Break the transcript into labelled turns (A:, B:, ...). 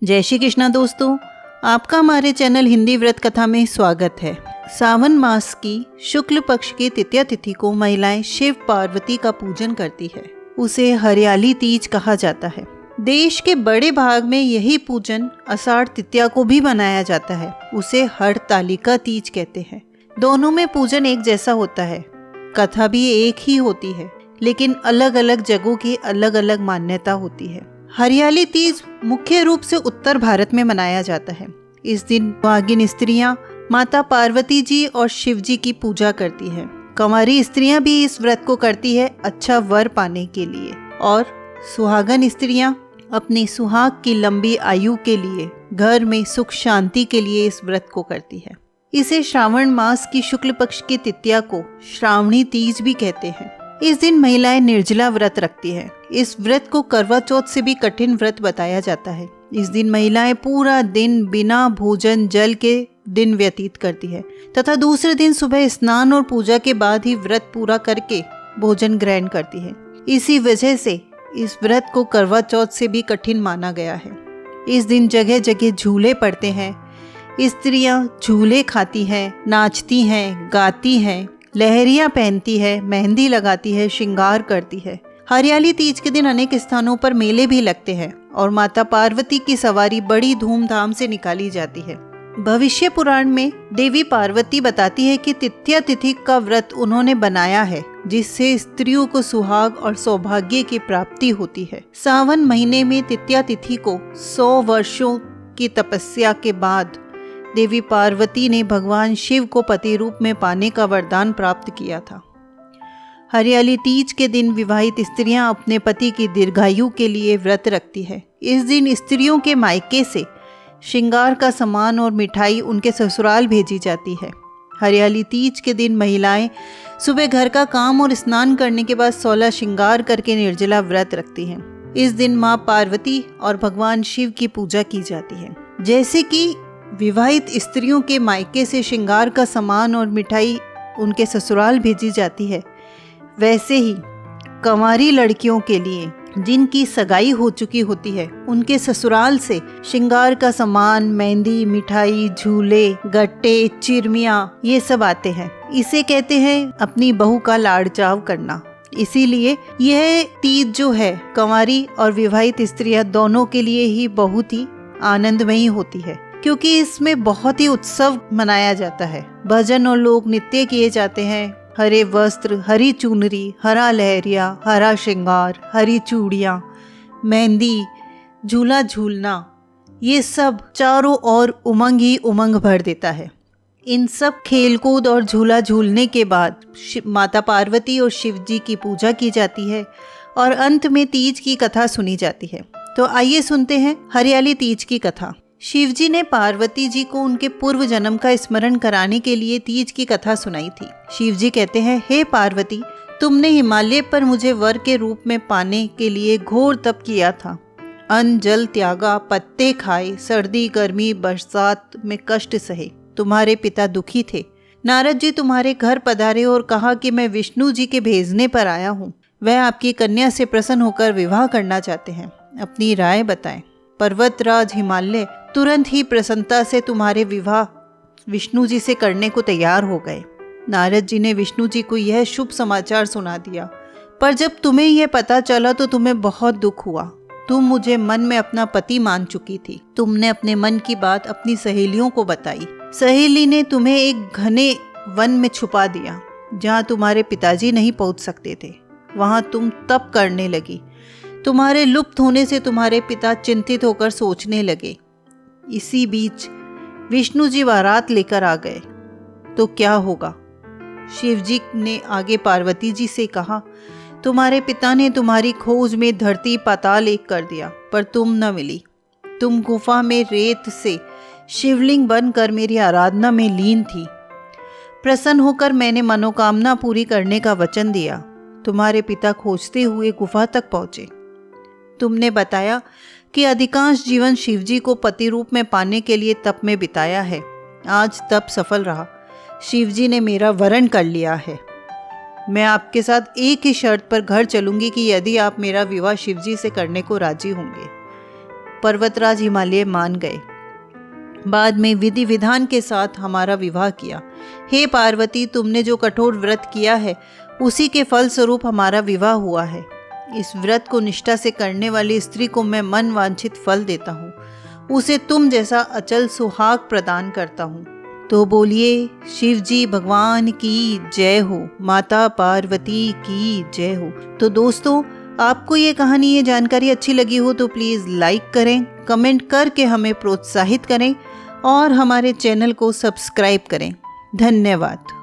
A: जय श्री कृष्णा दोस्तों, आपका हमारे चैनल हिंदी व्रत कथा में स्वागत है। सावन मास की शुक्ल पक्ष की तृतीया तिथि को महिलाएं शिव पार्वती का पूजन करती है। उसे हरियाली तीज कहा जाता है। देश के बड़े भाग में यही पूजन आषाढ़ तृतीया को भी मनाया जाता है। उसे हरतालिका तीज कहते हैं। दोनों में पूजन एक जैसा होता है, कथा भी एक ही होती है, लेकिन अलग अलग जगहों की अलग अलग मान्यता होती है। हरियाली तीज मुख्य रूप से उत्तर भारत में मनाया जाता है। इस दिन सुहागिन स्त्रियां माता पार्वती जी और शिव जी की पूजा करती हैं। कंवारी स्त्रियां भी इस व्रत को करती है अच्छा वर पाने के लिए, और सुहागन स्त्रियां अपनी सुहाग की लंबी आयु के लिए, घर में सुख शांति के लिए इस व्रत को करती है। इसे श्रावण मास की शुक्ल पक्ष की तृतीया को श्रावणी तीज भी कहते हैं। इस दिन महिलाएं निर्जला व्रत रखती हैं। इस व्रत को करवा चौथ से भी कठिन व्रत बताया जाता है। इस दिन महिलाएं पूरा दिन बिना भोजन जल के दिन व्यतीत करती है तथा दूसरे दिन सुबह स्नान और पूजा के बाद ही व्रत पूरा करके भोजन ग्रहण करती है। इसी वजह से इस व्रत को करवा चौथ से भी कठिन माना गया है। इस दिन जगह जगह झूले पड़ते हैं। स्त्रियां झूले खाती हैं, नाचती हैं, गाती हैं, लहरियां पहनती है, मेहंदी लगाती है, श्रृंगार करती है। हरियाली तीज के दिन अनेक स्थानों पर मेले भी लगते हैं और माता पार्वती की सवारी बड़ी धूमधाम से निकाली जाती है। भविष्य पुराण में देवी पार्वती बताती है कि तृतीया तिथि का व्रत उन्होंने बनाया है, जिससे स्त्रियों को सुहाग और सौभाग्य की प्राप्ति होती है। सावन महीने में तृतीया तिथि को 100 वर्षों की तपस्या के बाद देवी पार्वती ने भगवान शिव को पति रूप में पाने का वरदान प्राप्त किया था। हरियाली तीज के दिन विवाहित स्त्रियां अपने पति की दीर्घायु के लिए व्रत रखती है। इस दिन स्त्रियों के मायके से श्रृंगार का सामान और मिठाई उनके ससुराल भेजी जाती है। हरियाली तीज के दिन महिलाएं सुबह घर का काम और स्नान करने के बाद 16 श्रृंगार करके निर्जला व्रत रखती हैं। इस दिन माँ पार्वती और भगवान शिव की पूजा की जाती है। जैसे कि विवाहित स्त्रियों के मायके से श्रृंगार का सामान और मिठाई उनके ससुराल भेजी जाती है, वैसे ही कंवारी लड़कियों के लिए जिनकी सगाई हो चुकी होती है, उनके ससुराल से श्रृंगार का सामान, मेहंदी, मिठाई, झूले, गट्टे, चिरमिया, ये सब आते हैं। इसे कहते हैं अपनी बहू का लाड़ चाव करना। इसीलिए यह तीज जो है कंवारी और विवाहित स्त्रियां दोनों के लिए ही बहुत ही आनंदमयी होती है, क्योंकि इसमें बहुत ही उत्सव मनाया जाता है। भजन और लोक नृत्य किए जाते हैं। हरे वस्त्र, हरी चुनरी, हरा लहरिया, हरा श्रृंगार, हरी चूड़ियाँ, मेहंदी, झूला झूलना, ये सब चारों ओर उमंग ही उमंग भर देता है। इन सब खेलकूद और झूला झूलने के बाद माता पार्वती और शिव जी की पूजा की जाती है और अंत में तीज की कथा सुनी जाती है। तो आइए सुनते हैं हरियाली तीज की कथा। शिव जी ने पार्वती जी को उनके पूर्व जन्म का स्मरण कराने के लिए तीज की कथा सुनाई थी। शिव जी कहते हैं, हे पार्वती, तुमने हिमालय पर मुझे वर के रूप में पाने के लिए घोर तप किया था। अन्न जल त्यागा, पत्ते खाए, सर्दी गर्मी बरसात में कष्ट सहे। तुम्हारे पिता दुखी थे। नारद जी तुम्हारे घर पधारे और कहा कि मैं विष्णु जी के भेजने पर आया हूँ। वह आपकी कन्या से प्रसन्न होकर विवाह करना चाहते हैं। अपनी राय बताएं। पर्वतराज हिमालय तुरंत ही प्रसन्नता से तुम्हारे विवाह विष्णु जी से करने को तैयार हो गए। नारद जी ने विष्णु जी को यह शुभ समाचार सुना दिया, पर जब तुम्हें यह पता चला तो तुम्हें बहुत दुख हुआ। तुम मुझे मन में अपना पति मान चुकी थी। तुमने अपने मन की बात अपनी सहेलियों को बताई। सहेली ने तुम्हें एक घने वन में छुपा दिया, जहाँ तुम्हारे पिताजी नहीं पहुँच सकते थे। वहाँ तुम तप करने लगी। तुम्हारे लुप्त होने से तुम्हारे पिता चिंतित होकर सोचने लगे। इसी बीच विष्णु जी बारात लेकर आ गए, तो क्या होगा? शिव जी ने आगे पार्वती जी से कहा, तुम्हारे पिता ने तुम्हारी खोज में धरती पाताल एक कर दिया, पर तुम न मिली। तुम गुफा में रेत से शिवलिंग बनकर मेरी आराधना में लीन थी। प्रसन्न होकर मैंने मनोकामना पूरी करने का वचन दिया। तुम्हारे पिता खोजते हुए गुफा तक पहुंचे। तुमने बताया कि अधिकांश जीवन शिवजी को पति रूप में पाने के लिए तप में बिताया है। आज तप सफल रहा। शिवजी ने मेरा वरण कर लिया है। मैं आपके साथ एक ही शर्त पर घर चलूंगी कि यदि आप मेरा विवाह शिवजी से करने को राजी होंगे। पर्वतराज हिमालय मान गए। बाद में विधि विधान के साथ हमारा विवाह किया। हे पार्वती, तुमने जो कठोर व्रत किया है उसी के फल स्वरूप हमारा विवाह हुआ है। इस व्रत को निष्ठा से करने वाली स्त्री को मैं मन वांछित फल देता हूँ, उसे तुम जैसा अचल सुहाग प्रदान करता हूँ। तो बोलिए शिव जी भगवान की जय हो, माता पार्वती की जय हो। तो दोस्तों, आपको ये कहानी, ये जानकारी अच्छी लगी हो तो प्लीज़ लाइक करें, कमेंट करके हमें प्रोत्साहित करें और हमारे चैनल को सब्सक्राइब करें। धन्यवाद।